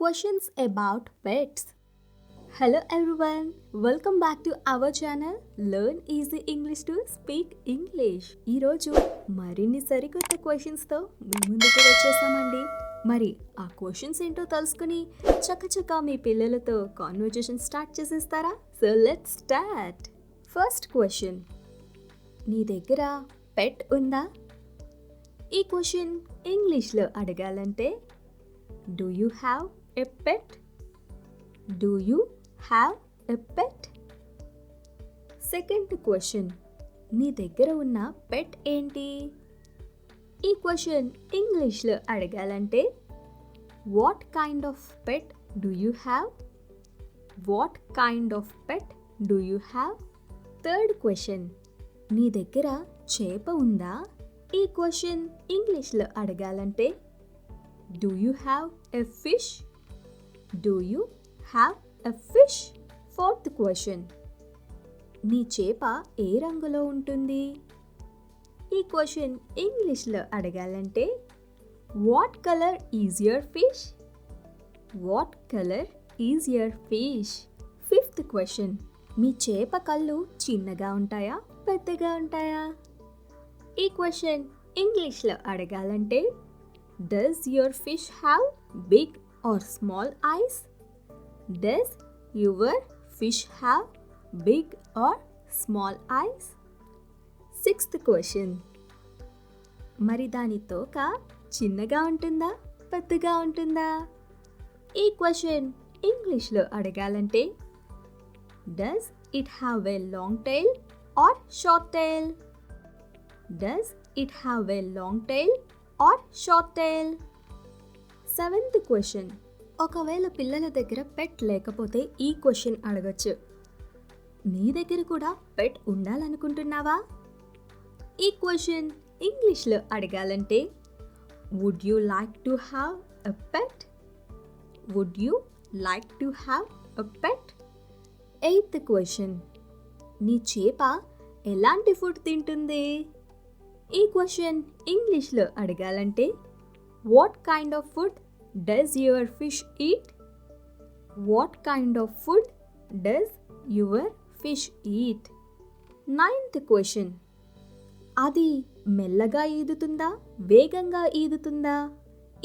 Questions about pets. Hello everyone, welcome back to our channel Learn Easy English to Speak English. ఈ రోజు మరిన్ని సరికొత్త questions తో మీ ముందుకు వచ్చేసామండి. మరి ఆ క్వశ్చన్స్ ఏంటో తెలుసుకుని చకచకా మీ పిల్లలతో కాన్వర్జేషన్ స్టార్ట్ చేసేస్తారా? So let's start. First question, నీ దగ్గర పెట్ ఉందా? ఈ క్వశ్చన్ ఇంగ్లీష్లో అడగాలంటే Do you have a pet? Do you have a pet? Second question, నీ దగ్గర ఉన్న పెట్ ఏంటి? ఈ క్వశ్చన్ ఇంగ్లీష్లో అడగాలంటే what kind of pet do you have? What kind of pet do you have? Third question, నీ దగ్గర చేప ఉందా? ఈ క్వశ్చన్ ఇంగ్లీష్లో అడగాలంటే Do you have a fish? Do you have a fish? Fourth question, నీ చేప ఏ రంగులో ఉంటుంది? ఈ క్వశ్చన్ ఇంగ్లీష్లో అడగాలంటే what colour is your fish? What colour is your fish? Fifth question, మీ చేప కళ్ళు చిన్నగా ఉంటాయా పెద్దగా ఉంటాయా? ఈ క్వశ్చన్ ఇంగ్లీష్లో అడగాలంటే Does your fish have big or small eyes? Does your fish have big or small eyes? Sixth question, మరి దాని తోక చిన్నగా ఉంటుందా పెద్దగా ఉంటుందా? ఈ క్వశ్చన్ ఇంగ్లీష్లో అడగాలంటే Does it have a long tail or short tail? Does it have a long tail or short tail? Seventh question, ఒకవేళ పిల్లల దగ్గర పెట్ లేకపోతే ఈ క్వశ్చన్ అడగచ్చు. నీ దగ్గర కూడా పెట్ ఉండాలనుకుంటున్నావా? ఈ క్వశ్చన్ ఇంగ్లీష్లో అడగాలంటే would you like to have a pet? Would you like to have a pet? Eighth question, నీ చేప ఎలాంటి ఫుడ్ తింటుంది? ఈ క్వశ్చన్ ఇంగ్లీష్లో అడగాలంటే what kind of food does your fish eat? What kind of food does your fish eat? Ninth question, అది మెల్లగా ఈదుతుందా వేగంగా ఈదుతుందా?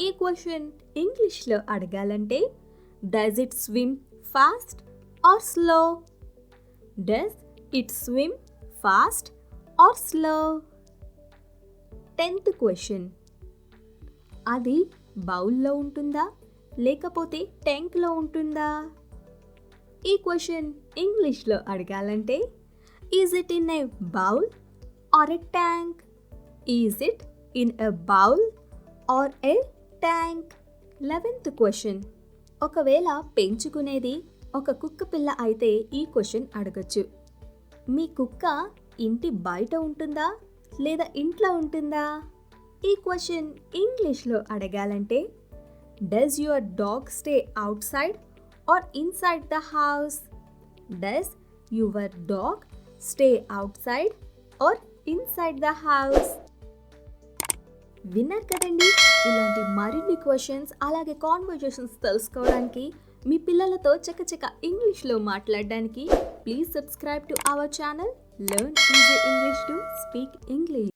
ఈ క్వశ్చన్ ఇంగ్లీష్లో అడగాలంటే does it swim fast or slow? Does it swim fast or slow? Tenth question, అది బౌల్లో ఉంటుందా లేకపోతే ట్యాంక్లో ఉంటుందా? ఈ క్వశ్చన్ ఇంగ్లీష్లో అడగాలంటే is it in a bowl or a tank? Is it in a bowl or a tank? 11th question, ఒకవేళ పెంచుకునేది ఒక కుక్క పిల్ల అయితే ఈ క్వశ్చన్ అడగచ్చు. మీ కుక్క ఇంటి బయట ఉంటుందా లేదా ఇంట్లో ఉంటుందా? ఈ క్వశ్చన్ ఇంగ్లీష్లో అడగాలంటే does your dog stay outside or inside the house? Does your dog stay outside or inside the house? విన్నారు కదండి, ఇలాంటి మరిన్ని క్వశ్చన్స్ అలాగే కాన్వర్జేషన్స్ తెలుసుకోవడానికి మీ పిల్లలతో చకచక ఇంగ్లీష్లో మాట్లాడడానికి please subscribe to our channel learn easy English to speak English.